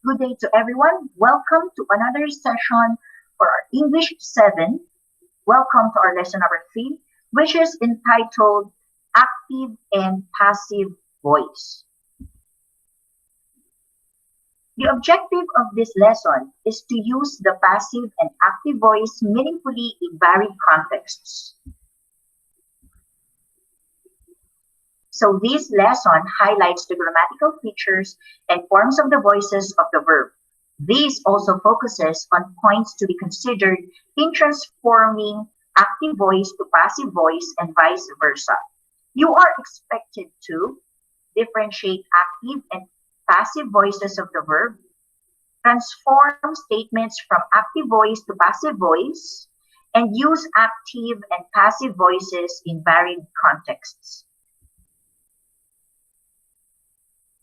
good day to everyone. Welcome to another session for our English 7. Welcome to our lesson number 3, which is entitled Active and Passive Voice. The objective of this lesson is to use the passive and active voice meaningfully in varied contexts. So this lesson highlights the grammatical features and forms of the voices of the verb. This also focuses on points to be considered in transforming active voice to passive voice and vice versa. You are expected to differentiate active and passive voices of the verb, transform statements from active voice to passive voice, and use active and passive voices in varied contexts.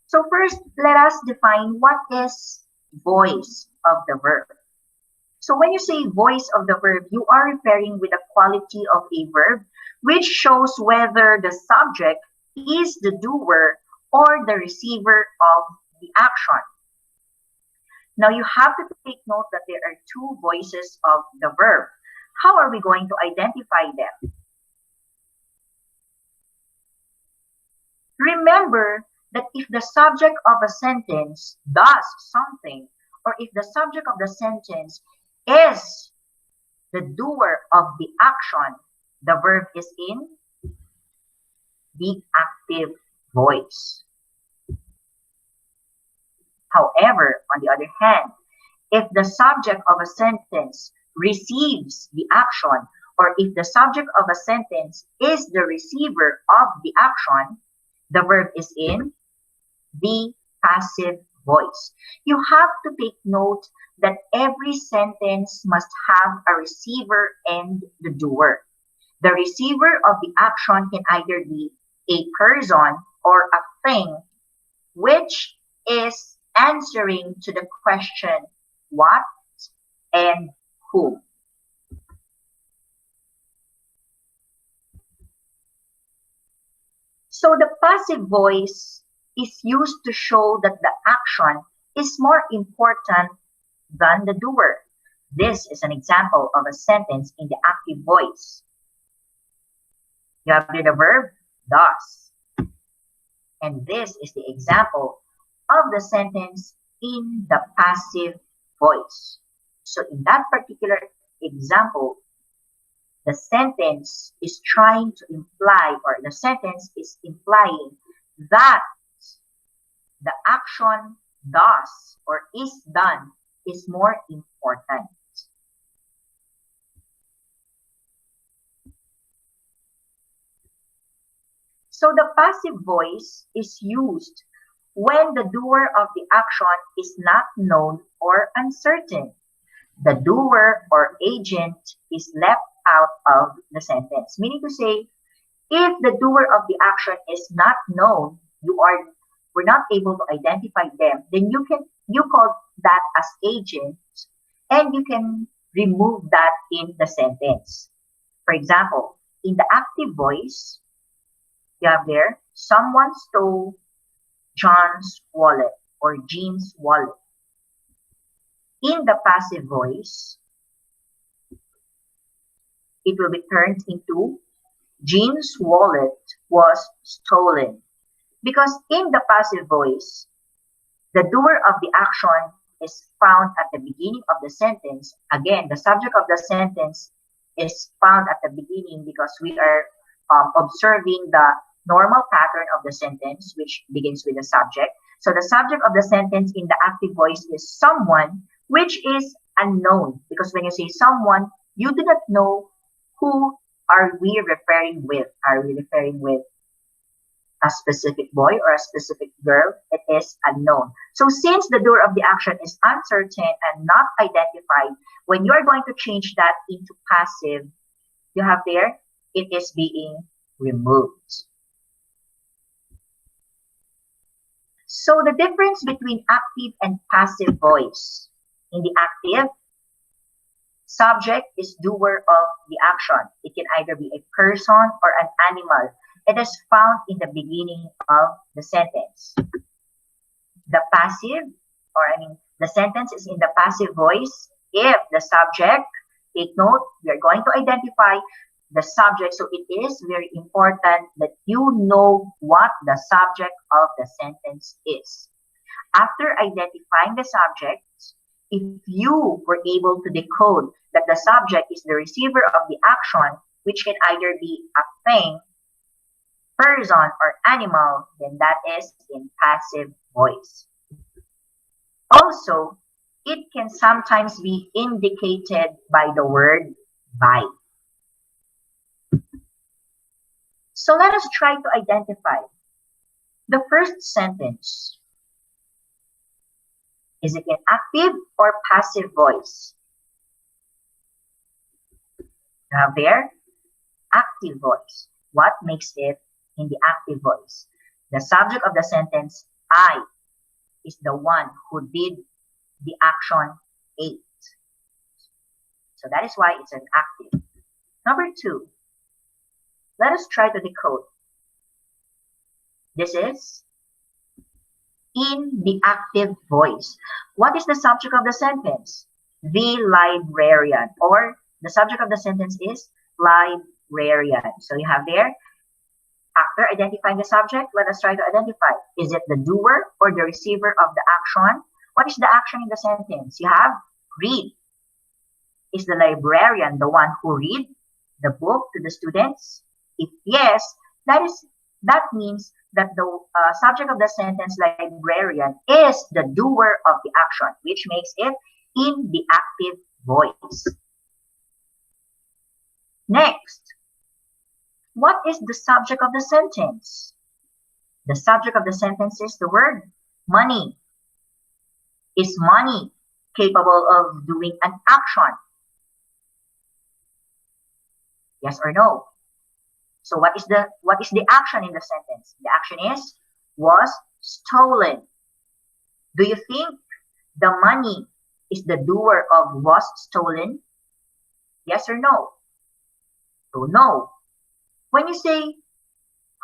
So first, let us define what is voice of the verb. So when you say voice of the verb, you are referring with the quality of a verb, which shows whether the subject is the doer or the receiver of the action. Now you have to take note that there are two voices of the verb. How are we going to identify them? Remember that if the subject of a sentence does something, or if the subject of the sentence is the doer of the action, the verb is in the active voice. However, on the other hand, if the subject of a sentence receives the action, or if the subject of a sentence is the receiver of the action, the verb is in the passive voice. You have to take note that every sentence must have a receiver and the doer. The receiver of the action can either be a person or a thing, which is answering to the question what and whom. So the passive voice is used to show that the action is more important than the doer. This is an example of a sentence in the active voice. You have here the verb does. And this is the example of the sentence in the passive voice. So in that particular example, the sentence is trying to imply, or the sentence is implying that the action does or is done is more important. So the passive voice is used when the doer of the action is not known or uncertain. The doer or agent is left out of the sentence. Meaning to say, if the doer of the action is not known, we're not able to identify them, then you call that as agent, and you can remove that in the sentence. For example, in the active voice, you have there, someone stole John's wallet or Jean's wallet. In the passive voice, it will be turned into Jean's wallet was stolen. Because in the passive voice, the doer of the action is found at the beginning of the sentence. Again, the subject of the sentence is found at the beginning because we are observing the normal pattern of the sentence, which begins with the subject. So the subject of the sentence in the active voice is someone, which is unknown. Because when you say someone, you do not know who are we referring with. Are we referring with a specific boy or a specific girl? It is unknown. So since the doer of the action is uncertain and not identified, when you are going to change that into passive, you have there, it is being removed. So the difference between active and passive voice. In the active, subject is doer of the action. It can either be a person or an animal. It is found in the beginning of the sentence. The passive, The sentence is in the passive voice if the subject, take note, we are going to identify the subject. So it is very important that you know what the subject of the sentence is. After identifying the subject, if you were able to decode that the subject is the receiver of the action, which can either be a thing, person, or animal, then that is in passive voice. Also, it can sometimes be indicated by the word by. So let us try to identify the first sentence. Is it in active or passive voice? You have there active voice. What makes it in the active voice? The subject of the sentence, I, is the one who did the action ate. So that is why it's an active. Number 2, let us try to decode. This is in the active voice. What is the subject of the sentence? The librarian, or the subject of the sentence is librarian. So you have there, after identifying the subject, let us try to identify. Is it the doer or the receiver of the action? What is the action in the sentence? You have read. Is the librarian the one who read the book to the students? If yes, that means that the subject of the sentence, librarian, is the doer of the action, which makes it in the active voice. Next, what is the subject of the sentence? The subject of the sentence is the word money. Is money capable of doing an action? Yes or no? So what is the action in the sentence? The action is was stolen. Do you think the money is the doer of was stolen? Yes or no? So no. When you say,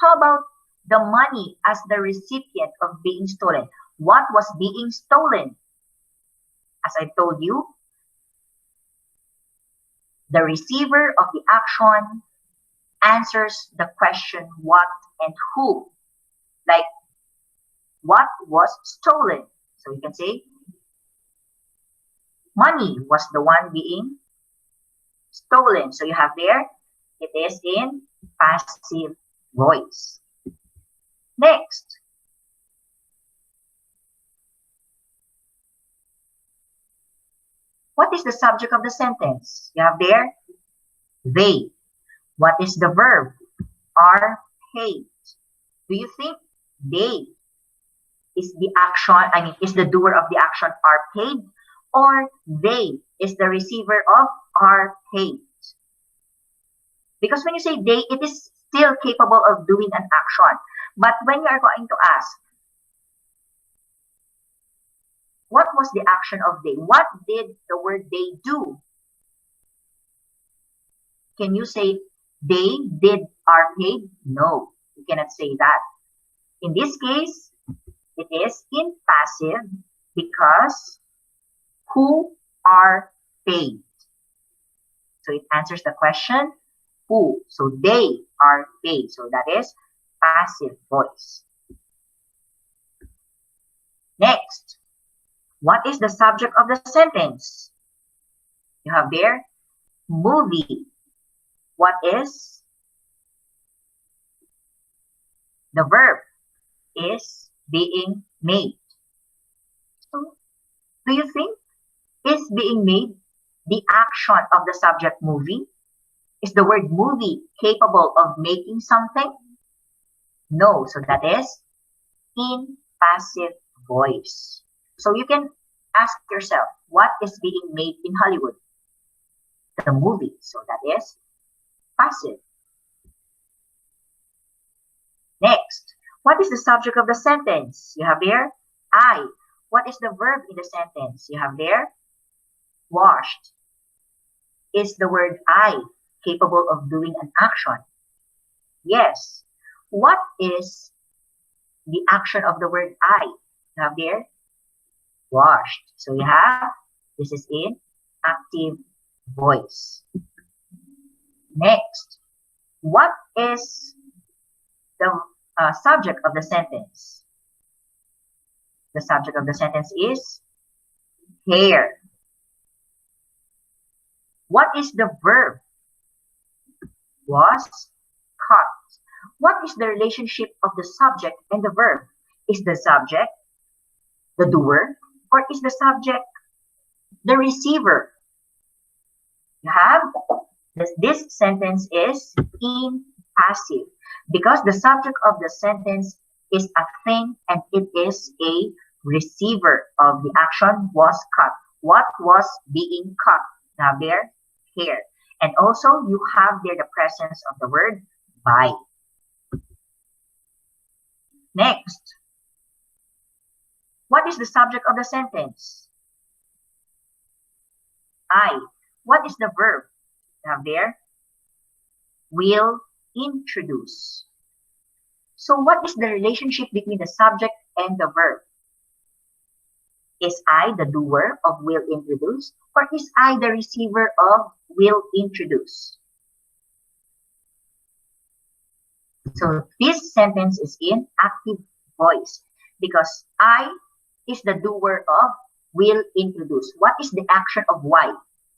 how about the money as the recipient of being stolen? What was being stolen? As I told you, the receiver of the action answers the question what and who. Like, what was stolen? So we can say, money was the one being stolen. So you have there, it is in passive voice. Next, what is the subject of the sentence? You have there, they. What is the verb? Are paid. Do you think they is the action, is the doer of the action are paid? Or they is the receiver of are paid? Because when you say they, it is still capable of doing an action. But when you are going to ask, what was the action of they? What did the word they do? Can you say they did are paid? No, you cannot say that. In this case, it is in passive because who are paid? So it answers the question who. So they are paid. So that is passive voice. Next, what is the subject of the sentence? You have there movie. What is the verb? Is being made. So, do you think is being made the action of the subject movie? Is the word movie capable of making something? No, so that is in passive voice. So you can ask yourself, what is being made in Hollywood? The movie, so that is passive. Next, what is the subject of the sentence? You have there, I. What is the verb in the sentence? You have there, washed. Is the word I capable of doing an action? Yes. What is the action of the word I? You have there, washed. So we have, this is in active voice. Next, what is the subject of the sentence? The subject of the sentence is hair. What is the verb? Was cut. What is the relationship of the subject and the verb? Is the subject the doer, or is the subject the receiver? You have this sentence is in passive because the subject of the sentence is a thing and it is a receiver of the action was cut. What was being cut? Now there, hair. And also you have there the presence of the word by. Next, what is the subject of the sentence? I. What is the verb? Now there, will introduce. So what is the relationship between the subject and the verb? Is I the doer of will introduce, or is I the receiver of will introduce? So this sentence is in active voice because I is the doer of will introduce. What is the action of Y?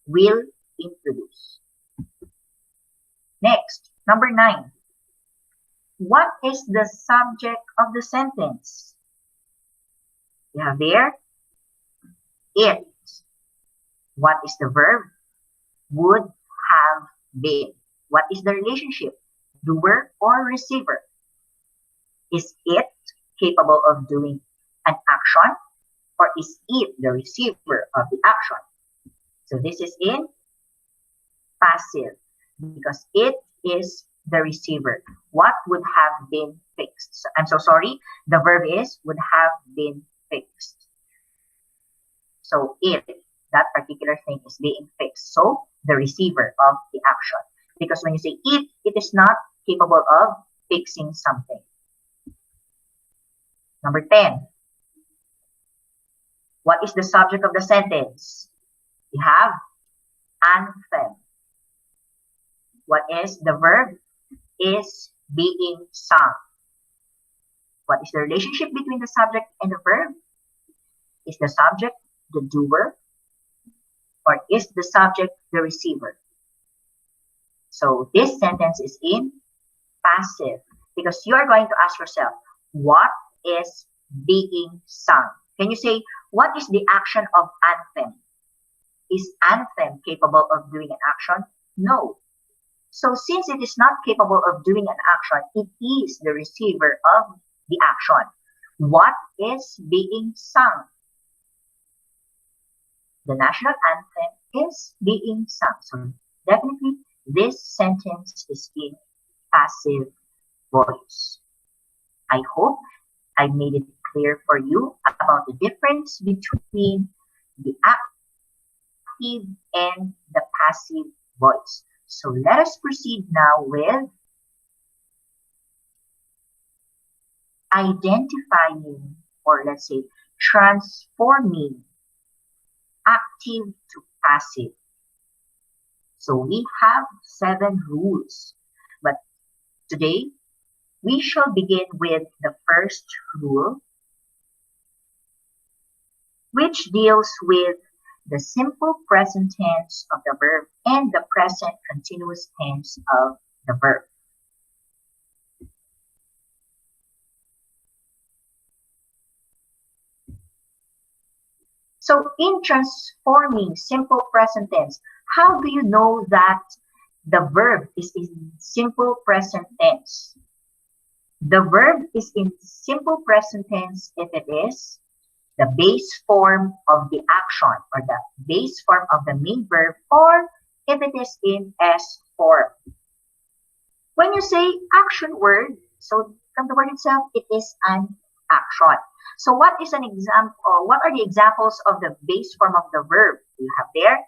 Will introduce. Next, number 9. What is the subject of the sentence? You have there, it. What is the verb? Would have been. What is the relationship? Doer or receiver? Is it capable of doing an action, or is it the receiver of the action? So this is in passive because it is the receiver. What would have been fixed? So, I'm so sorry. The verb is would have been fixed. So if that particular thing is being fixed, so the receiver of the action. Because when you say if, it is not capable of fixing something. Number 10. What is the subject of the sentence? We have anthem. What is the verb? Is being sung. What is the relationship between the subject and the verb? Is the subject the doer, or is the subject the receiver? So this sentence is in passive because you are going to ask yourself, what is being sung? Can you say, what is the action of anthem? Is anthem capable of doing an action? No. So since it is not capable of doing an action, it is the receiver of the action. What is being sung? The national anthem is being sung. So definitely this sentence is in passive voice. I hope I made it clear for you about the difference between the active and the passive voice. So let us proceed now with identifying, or let's say transforming active to passive. So we have 7 rules, but today we shall begin with the first rule, which deals with the simple present tense of the verb and the present continuous tense of the verb. So in transforming simple present tense, how do you know that the verb is in simple present tense? The verb is in simple present tense if it is the base form of the action or the base form of the main verb, or if it is in S form. When you say action word, so from the word itself, it is an action. So what is an example, or what are the examples of the base form of the verb? You have there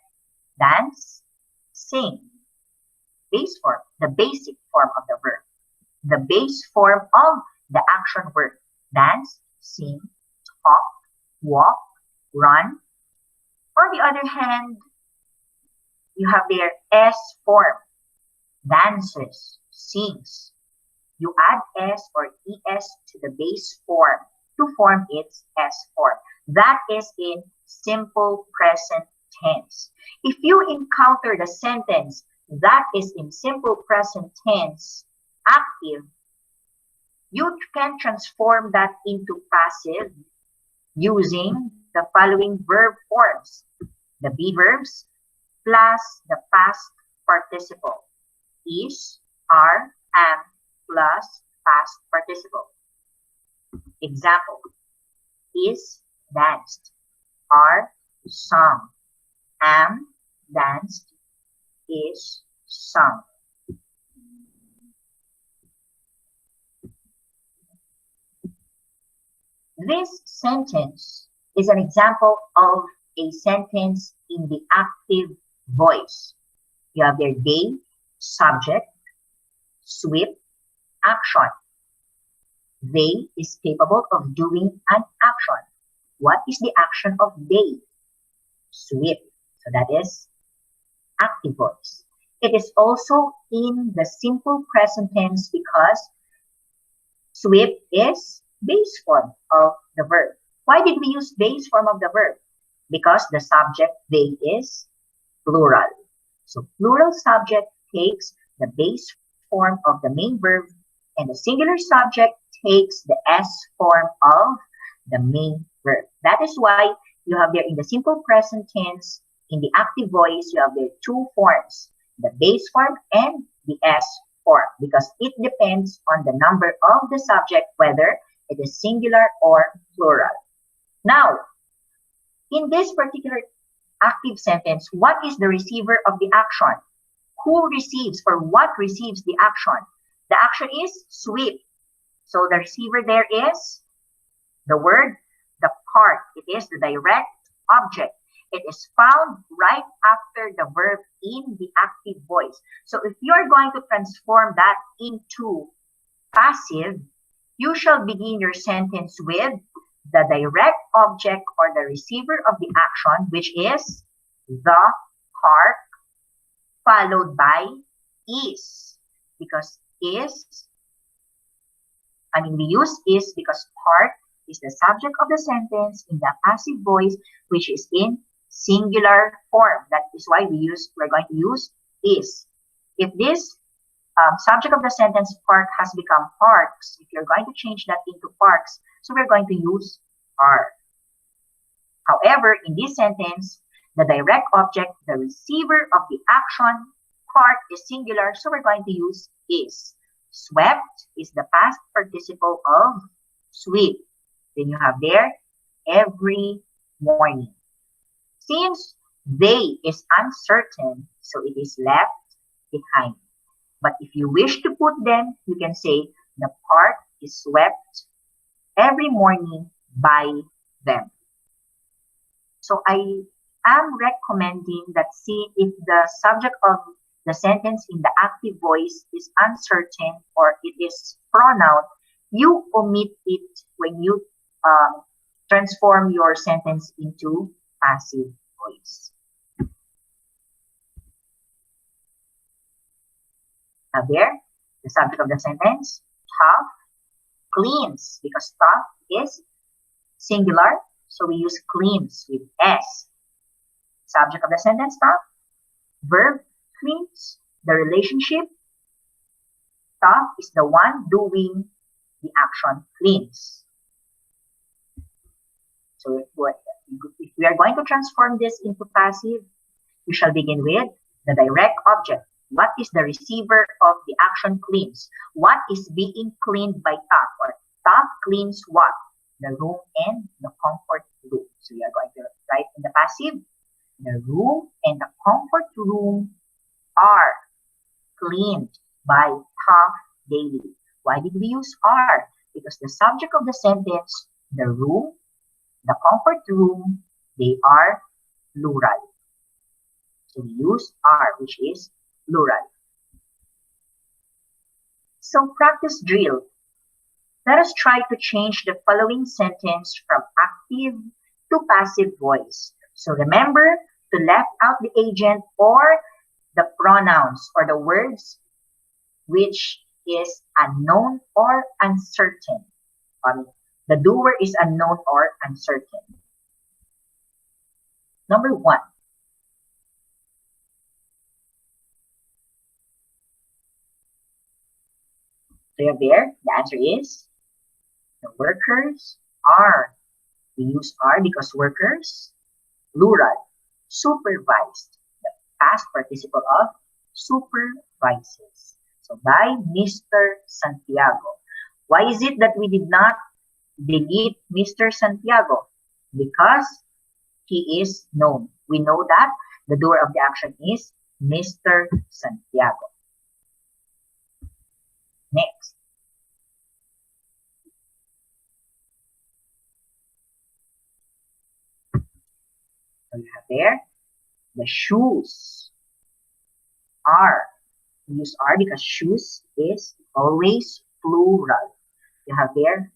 dance, sing. Base form, the basic form of the verb. The base form of the action word: dance, sing, talk, walk, run. On the other hand, you have their S form, dances, sings. You add S or ES to the base form to form its S form. That is in simple present tense. If you encounter the sentence that is in simple present tense, active, you can transform that into passive using the following verb forms. The be verbs plus the past participle. Is, are, am, plus past participle. Example, is danced, are sung, am danced, is sung. This sentence is an example of a sentence in the active voice. You have their they, subject, sweep, action. They is capable of doing an action. What is the action of they? Sweep. So that is active voice. It is also in the simple present tense because sweep is base form of the verb. Why did we use base form of the verb? Because the subject they is plural. So plural subject takes the base form of the main verb and the singular subject takes the S form of the main verb. That is why you have there in the simple present tense, in the active voice, you have there two forms, the base form and the S form, because it depends on the number of the subject, whether it is singular or plural. Now, in this particular active sentence, what is the receiver of the action? Who receives or what receives the action? The action is sweep. So the receiver there is the word, the part. It is the direct object. It is found right after the verb in the active voice. So if you are going to transform that into passive, you shall begin your sentence with the direct object or the receiver of the action, which is the part, followed by is. Because we use is because part is the subject of the sentence in the passive voice, which is in singular form. That is why we're going to use is. If this subject of the sentence park has become parks, if you're going to change that into parks, so we're going to use are. However, in this sentence, the direct object, the receiver of the action, part is singular, so we're going to use is. Swept is the past participle of sweep. Then you have there every morning. Since they is uncertain, so it is left behind. But if you wish to put them, you can say the park is swept every morning by them. So I am recommending that if the subject of the sentence in the active voice is uncertain or it is pronoun, you omit it when you transform your sentence into passive voice. Now there, the subject of the sentence, Toph cleans, because Toph is singular, so we use cleans with S. Subject of the sentence, Toph. Verb, cleans. The relationship, Toph is the one doing the action cleans. So if we are going to transform this into passive, we shall begin with the direct object. What is the receiver of the action cleans? What is being cleaned by Toph? Or Toph cleans what? The room and the comfort room. So we are going to write in the passive, the room and the comfort room are cleaned by Toph daily. Why did we use are? Because the subject of the sentence, the room, the comfort room, they are plural. So we use are, which is plural. So practice drill. Let us try to change the following sentence from active to passive voice. So remember to left out the agent or the pronouns or the words which is unknown or uncertain. The doer is unknown or uncertain. Number 1. So you're there. The answer is the workers are. We use are because workers, plural, supervised, the past participle of supervises. So by Mr. Santiago. Why is it that we did not delete Mr. Santiago? Because he is known. We know that the doer of the action is Mr. Santiago. Next. So you have there the shoes are. We use are because shoes is always plural. You have there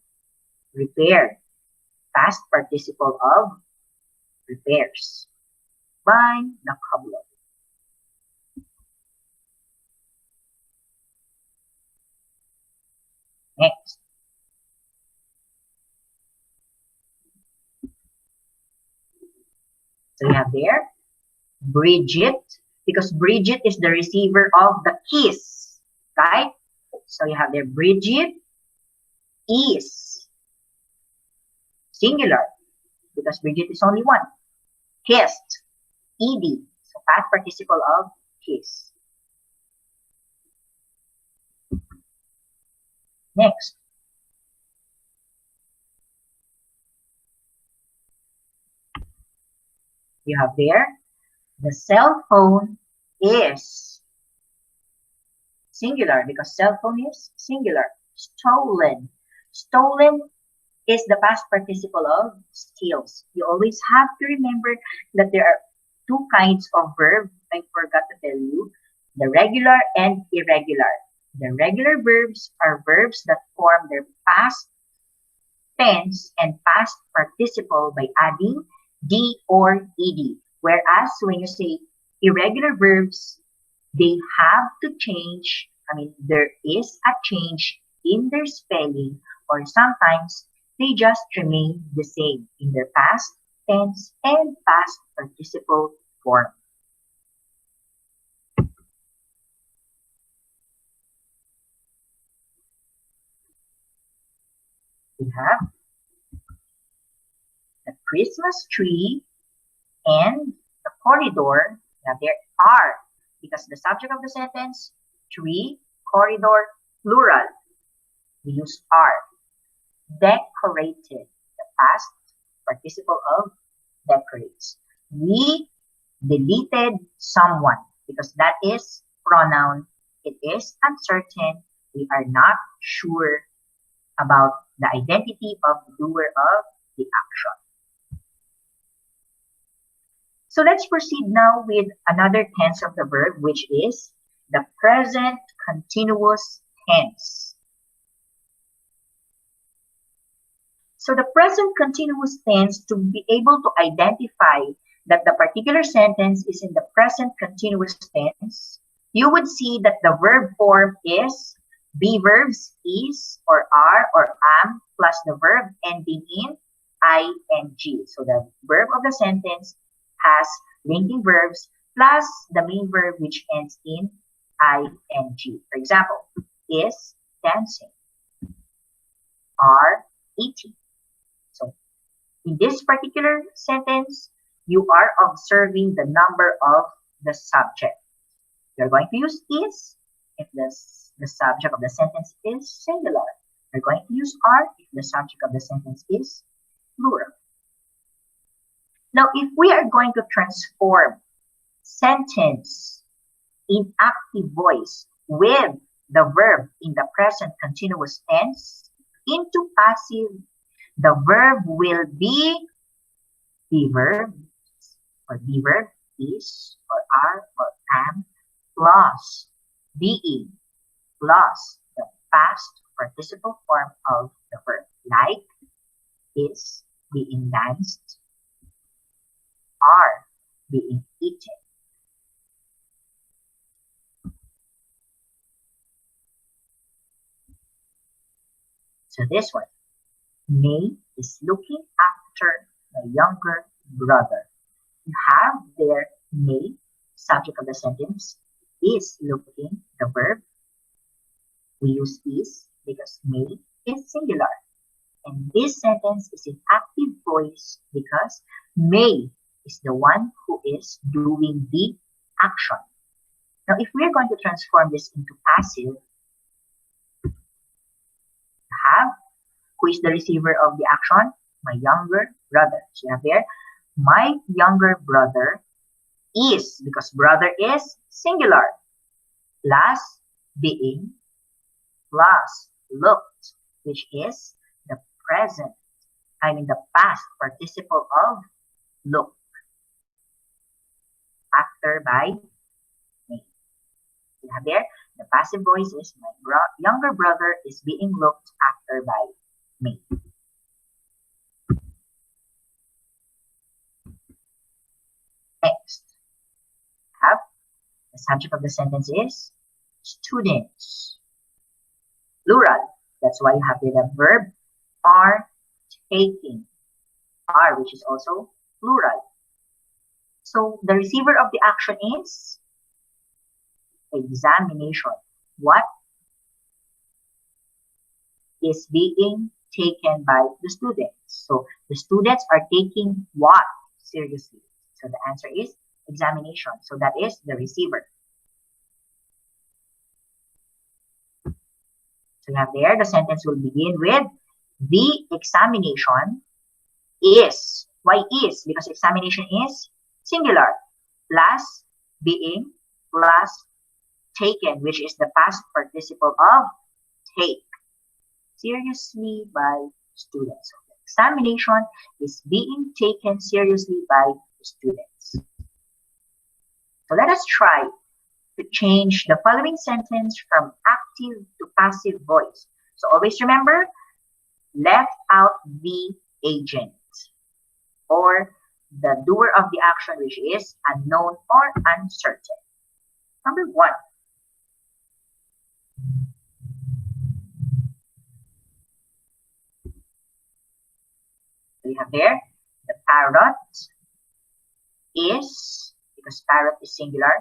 repair, past participle of repairs by the cobbler. Next. So you have there Bridget, because Bridget is the receiver of the keys, right? So you have there Bridget is singular because Bridget is only one. Kissed, ed, so past participle of kiss. Next. You have there the cell phone is singular because cell phone is singular. Stolen. Stolen is the past participle of steals. You always have to remember that there are two kinds of verb. I forgot to tell you. The regular and irregular. The regular verbs are verbs that form their past tense and past participle by adding d or ed. Whereas when you say irregular verbs, they have to change. There is a change in their spelling, or sometimes they just remain the same in their past tense and past participle form. We have the Christmas tree and the corridor. Now there are, because the subject of the sentence, tree, corridor, plural. We use are. Decorated, the past participle of decorates. We deleted someone because that is pronoun. It is uncertain. We are not sure about the identity of the doer of the action. So let's proceed now with another tense of the verb, which is the present continuous tense. So the present continuous tense, to be able to identify that the particular sentence is in the present continuous tense, you would see that the verb form is be verbs is or are or am plus the verb ending in ing. So the verb of the sentence has linking verbs plus the main verb which ends in ing. For example, is dancing, are eating. So in this particular sentence, you are observing the number of the subject. You're going to use is if the subject of the sentence is singular. You're going to use are if the subject of the sentence is plural. Now, if we are going to transform sentence in active voice with the verb in the present continuous tense into passive, the verb will be verb or be verb is or are or am plus being plus the past participle form of the verb, like is being danced, are being eaten. So this one, May is looking after the younger brother. You have there May, subject of the sentence, is looking, the verb. We use is because May is singular. And this sentence is in active voice because May is the one who is doing the action. Now, if we're going to transform this into passive, have who is the receiver of the action? My younger brother. So you have there, my younger brother is, because brother is singular, plus being, plus looked, which is the present, the past participle of look, after by me. You have there, the passive voice is my younger brother is being looked after by me. Next, have the subject of the sentence is students, plural. That's why you have the verb are taking, are, which is also plural. So the receiver of the action is examination. What is being taken by the students? So the students are taking what seriously? So the answer is examination. So that is the receiver. So you have there, the sentence will begin with the examination is. Why is? Because examination is singular, plus being, plus taken, which is the past participle of take, seriously by students. So the examination is being taken seriously by the students. So let us try to change the following sentence from active to passive voice. So always remember, left out the agent or the doer of the action, which is unknown or uncertain. Number 1. So you have there, the parrot is, because parrot is singular,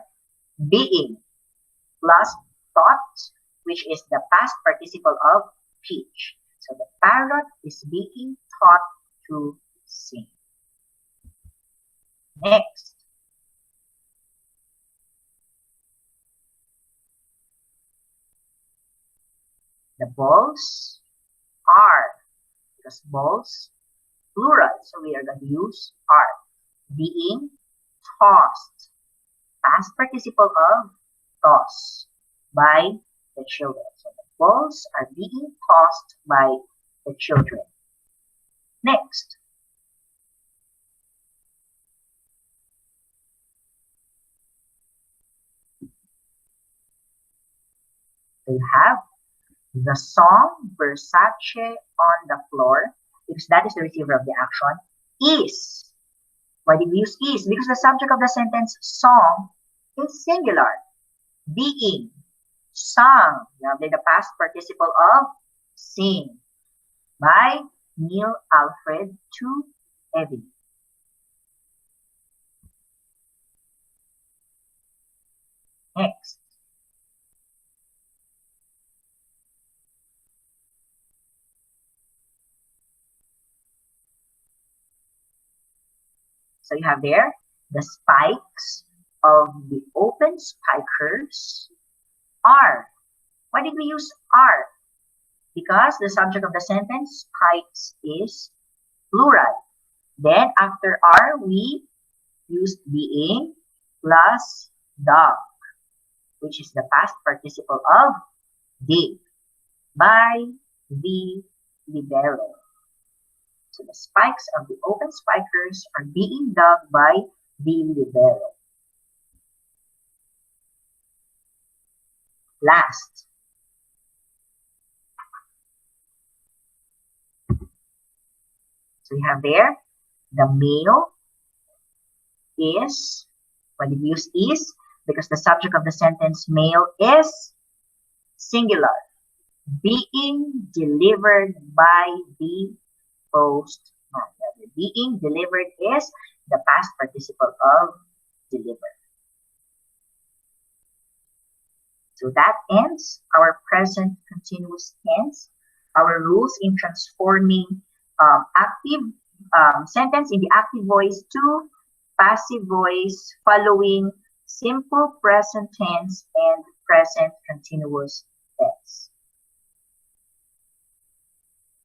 being, plus taught, which is the past participle of teach. So the parrot is being taught to sing. Next, the balls are, because balls, plural, so we are going to use are, being tossed, past participle of toss, by the children. So the balls are being tossed by the children. Next, we have the song Versace on the floor, because that is the receiver of the action, is. Why did we use is? Because the subject of the sentence song is singular. Being, sung, you have the past participle of sing, by Neil Alfred to Evie. Next, so you have there the spikes of the open spikers are. Why did we use are? Because the subject of the sentence spikes is plural. Then after are, we used being plus dog, which is the past participle of dig, by the libero. So the spikes of the open spikers are being dug by the libero. Last, so we have there the male is. Why did we use is? Because the subject of the sentence male is singular. Being delivered by the postman. The being delivered is the past participle of deliver. So that ends our present continuous tense. Our rules in transforming active sentence in the active voice to passive voice following simple present tense and present continuous tense.